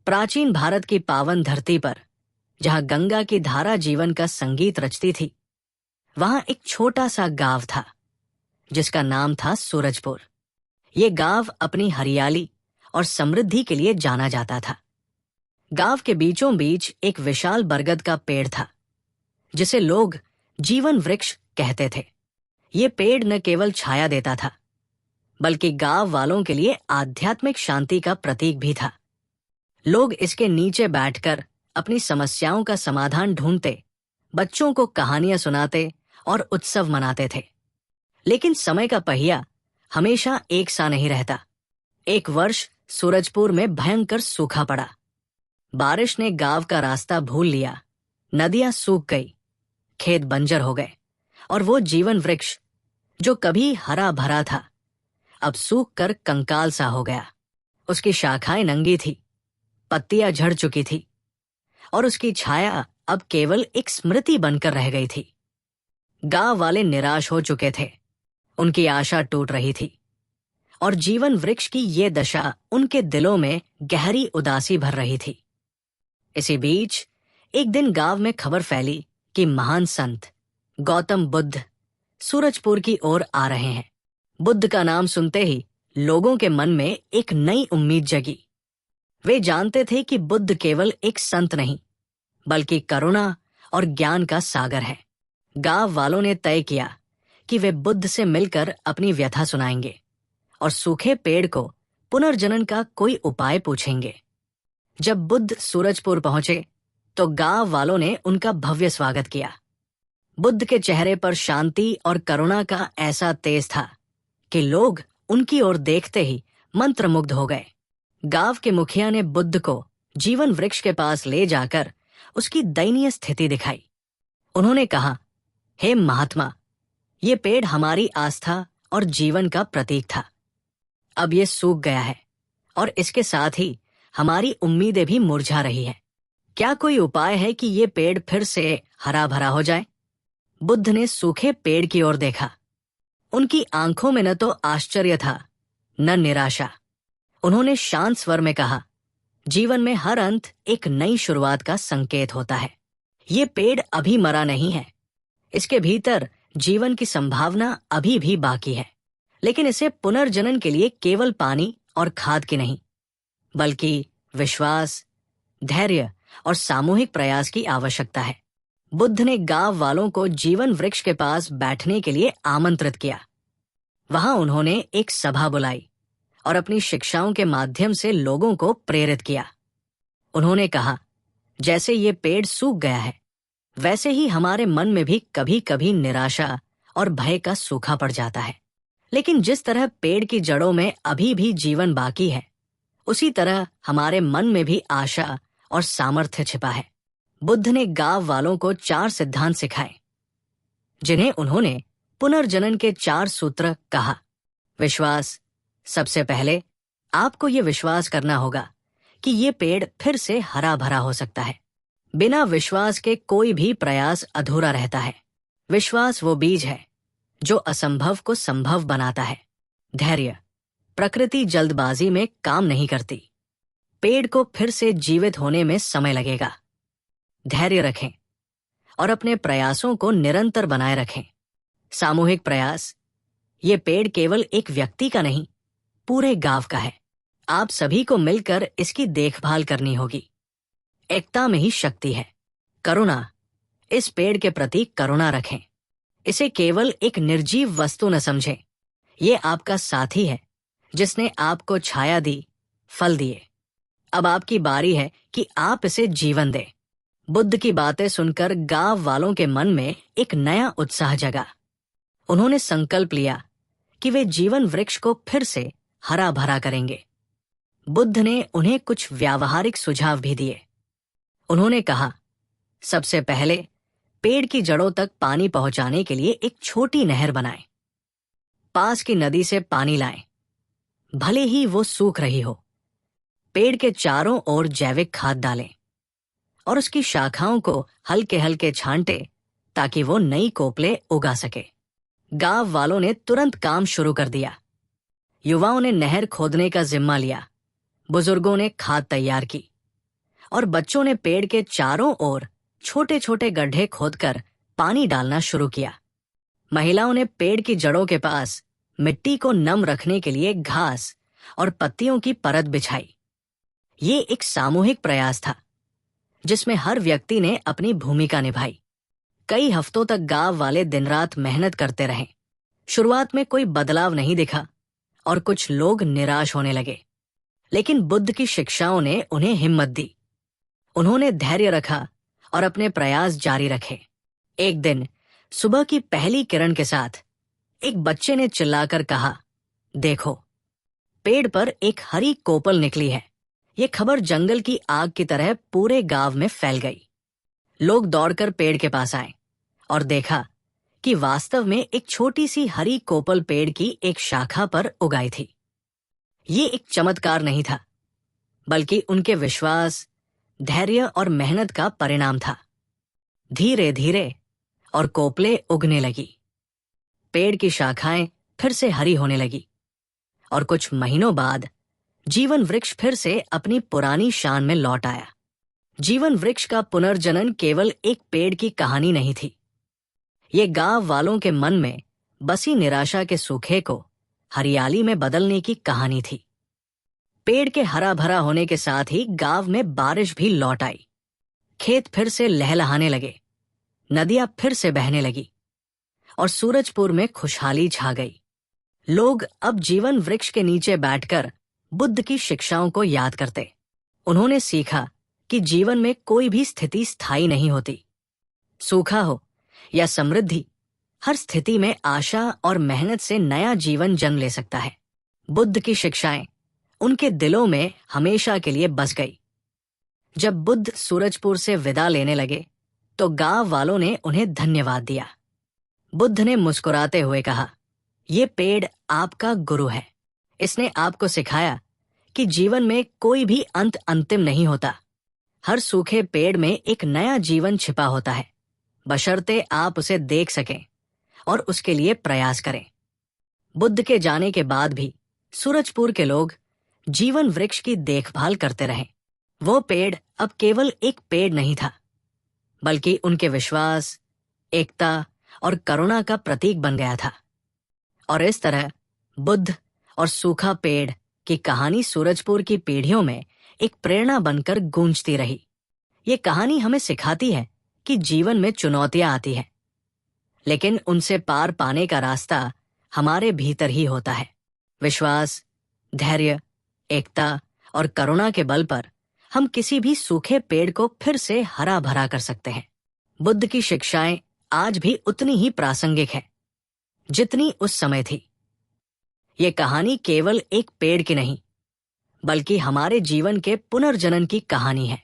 प्राचीन भारत की पावन धरती पर, जहां गंगा की धारा जीवन का संगीत रचती थी, वहां एक छोटा सा गांव था जिसका नाम था सूरजपुर। ये गांव अपनी हरियाली और समृद्धि के लिए जाना जाता था। गांव के बीचों बीच एक विशाल बरगद का पेड़ था जिसे लोग जीवन वृक्ष कहते थे। ये पेड़ न केवल छाया देता था बल्कि गांव वालों के लिए आध्यात्मिक शांति का प्रतीक भी था। लोग इसके नीचे बैठकर अपनी समस्याओं का समाधान ढूंढते, बच्चों को कहानियां सुनाते और उत्सव मनाते थे। लेकिन समय का पहिया हमेशा एक सा नहीं रहता। एक वर्ष सूरजपुर में भयंकर सूखा पड़ा। बारिश ने गांव का रास्ता भूल लिया, नदियां सूख गई, खेत बंजर हो गए और वो जीवन वृक्ष जो कभी हरा भरा था अब सूख कर कंकाल सा हो गया। उसकी शाखाएं नंगी थी, पत्तियां झड़ चुकी थी और उसकी छाया अब केवल एक स्मृति बनकर रह गई थी। गांव वाले निराश हो चुके थे, उनकी आशा टूट रही थी और जीवन वृक्ष की ये दशा उनके दिलों में गहरी उदासी भर रही थी। इसी बीच एक दिन गांव में खबर फैली कि महान संत गौतम बुद्ध सूरजपुर की ओर आ रहे हैं। बुद्ध का नाम सुनते ही लोगों के मन में एक नई उम्मीद जगी। वे जानते थे कि बुद्ध केवल एक संत नहीं बल्कि करुणा और ज्ञान का सागर है। गांव वालों ने तय किया कि वे बुद्ध से मिलकर अपनी व्यथा सुनाएंगे और सूखे पेड़ को पुनर्जनन का कोई उपाय पूछेंगे। जब बुद्ध सूरजपुर पहुंचे तो गांव वालों ने उनका भव्य स्वागत किया। बुद्ध के चेहरे पर शांति और करुणा का ऐसा तेज था कि लोग उनकी ओर देखते ही मंत्रमुग्ध हो गए। गांव के मुखिया ने बुद्ध को जीवन वृक्ष के पास ले जाकर उसकी दयनीय स्थिति दिखाई। उन्होंने कहा, हे महात्मा, ये पेड़ हमारी आस्था और जीवन का प्रतीक था। अब ये सूख गया है और इसके साथ ही हमारी उम्मीदें भी मुरझा रही है। क्या कोई उपाय है कि ये पेड़ फिर से हरा भरा हो जाए? बुद्ध ने सूखे पेड़ की ओर देखा। उनकी आंखों में न तो आश्चर्य था न निराशा। उन्होंने शांत स्वर में कहा, जीवन में हर अंत एक नई शुरुआत का संकेत होता है। ये पेड़ अभी मरा नहीं है, इसके भीतर जीवन की संभावना अभी भी बाकी है। लेकिन इसे पुनर्जनन के लिए केवल पानी और खाद की नहीं बल्कि विश्वास, धैर्य और सामूहिक प्रयास की आवश्यकता है। बुद्ध ने गांव वालों को जीवन वृक्ष के पास बैठने के लिए आमंत्रित किया। वहां उन्होंने एक सभा बुलाई और अपनी शिक्षाओं के माध्यम से लोगों को प्रेरित किया। उन्होंने कहा, जैसे ये पेड़ सूख गया है वैसे ही हमारे मन में भी कभी कभी निराशा और भय का सूखा पड़ जाता है। लेकिन जिस तरह पेड़ की जड़ों में अभी भी जीवन बाकी है, उसी तरह हमारे मन में भी आशा और सामर्थ्य छिपा है। बुद्ध ने गांव वालों को 4 सिद्धांत सिखाए जिन्हें उन्होंने पुनर्जनन के 4 सूत्र कहा। विश्वास। सबसे पहले आपको ये विश्वास करना होगा कि ये पेड़ फिर से हरा भरा हो सकता है। बिना विश्वास के कोई भी प्रयास अधूरा रहता है। विश्वास वो बीज है जो असंभव को संभव बनाता है। धैर्य। प्रकृति जल्दबाजी में काम नहीं करती। पेड़ को फिर से जीवित होने में समय लगेगा। धैर्य रखें और अपने प्रयासों को निरंतर बनाए रखें। सामूहिक प्रयास। ये पेड़ केवल एक व्यक्ति का नहीं, पूरे गांव का है। आप सभी को मिलकर इसकी देखभाल करनी होगी। एकता में ही शक्ति है। करुणा। इस पेड़ के प्रति करुणा रखें। इसे केवल एक निर्जीव वस्तु न समझें। ये आपका साथी है जिसने आपको छाया दी, फल दिए। अब आपकी बारी है कि आप इसे जीवन दें। बुद्ध की बातें सुनकर गांव वालों के मन में एक नया उत्साह जगा। उन्होंने संकल्प लिया कि वे जीवन वृक्ष को फिर से हरा भरा करेंगे। बुद्ध ने उन्हें कुछ व्यावहारिक सुझाव भी दिए। उन्होंने कहा, सबसे पहले पेड़ की जड़ों तक पानी पहुंचाने के लिए एक छोटी नहर बनाएं। पास की नदी से पानी लाएं, भले ही वो सूख रही हो। पेड़ के चारों ओर जैविक खाद डालें और उसकी शाखाओं को हल्के हल्के छांटे ताकि वो नई कोपले उगा सके। गांव वालों ने तुरंत काम शुरू कर दिया। युवाओं ने नहर खोदने का जिम्मा लिया, बुजुर्गों ने खाद तैयार की और बच्चों ने पेड़ के चारों ओर छोटे छोटे गड्ढे खोदकर पानी डालना शुरू किया। महिलाओं ने पेड़ की जड़ों के पास मिट्टी को नम रखने के लिए घास और पत्तियों की परत बिछाई। ये एक सामूहिक प्रयास था जिसमें हर व्यक्ति ने अपनी भूमिका निभाई। कई हफ्तों तक गांव वाले दिन रात मेहनत करते रहे। शुरुआत में कोई बदलाव नहीं दिखा और कुछ लोग निराश होने लगे, लेकिन बुद्ध की शिक्षाओं ने उन्हें हिम्मत दी। उन्होंने धैर्य रखा और अपने प्रयास जारी रखे। एक दिन सुबह की पहली किरण के साथ एक बच्चे ने चिल्लाकर कहा, देखो, पेड़ पर एक हरी कोपल निकली है। ये खबर जंगल की आग की तरह पूरे गांव में फैल गई। लोग दौड़कर पेड़ के पास आए और देखा कि वास्तव में एक छोटी सी हरी कोपल पेड़ की एक शाखा पर उगाई थी। ये एक चमत्कार नहीं था, बल्कि उनके विश्वास, धैर्य और मेहनत का परिणाम था। धीरे धीरे और कोपले उगने लगी। पेड़ की शाखाएं फिर से हरी होने लगी और कुछ महीनों बाद जीवन वृक्ष फिर से अपनी पुरानी शान में लौट आया। जीवन वृक्ष का पुनर्जनन केवल एक पेड़ की कहानी नहीं थी। ये गांव वालों के मन में बसी निराशा के सूखे को हरियाली में बदलने की कहानी थी। पेड़ के हरा भरा होने के साथ ही गांव में बारिश भी लौट आई। खेत फिर से लहलहाने लगे, नदियां फिर से बहने लगी और सूरजपुर में खुशहाली छा गई। लोग अब जीवन वृक्ष के नीचे बैठकर बुद्ध की शिक्षाओं को याद करते। उन्होंने सीखा कि जीवन में कोई भी स्थिति स्थायी नहीं होती। सूखा हो या समृद्धि, हर स्थिति में आशा और मेहनत से नया जीवन जन्म ले सकता है। बुद्ध की शिक्षाएं उनके दिलों में हमेशा के लिए बस गई। जब बुद्ध सूरजपुर से विदा लेने लगे तो गांव वालों ने उन्हें धन्यवाद दिया। बुद्ध ने मुस्कुराते हुए कहा, ये पेड़ आपका गुरु है। इसने आपको सिखाया कि जीवन में कोई भी अंत अंतिम नहीं होता। हर सूखे पेड़ में एक नया जीवन छिपा होता है, बशर्ते आप उसे देख सकें और उसके लिए प्रयास करें। बुद्ध के जाने के बाद भी सूरजपुर के लोग जीवन वृक्ष की देखभाल करते रहे। वो पेड़ अब केवल एक पेड़ नहीं था, बल्कि उनके विश्वास, एकता और करुणा का प्रतीक बन गया था। और इस तरह बुद्ध और सूखा पेड़ की कहानी सूरजपुर की पीढ़ियों में एक प्रेरणा बनकर गूंजती रही। ये कहानी हमें सिखाती है कि जीवन में चुनौतियां आती हैं, लेकिन उनसे पार पाने का रास्ता हमारे भीतर ही होता है। विश्वास, धैर्य, एकता और करुणा के बल पर हम किसी भी सूखे पेड़ को फिर से हरा भरा कर सकते हैं। बुद्ध की शिक्षाएं आज भी उतनी ही प्रासंगिक है जितनी उस समय थी। ये कहानी केवल एक पेड़ की नहीं, बल्कि हमारे जीवन के पुनर्जनन की कहानी है।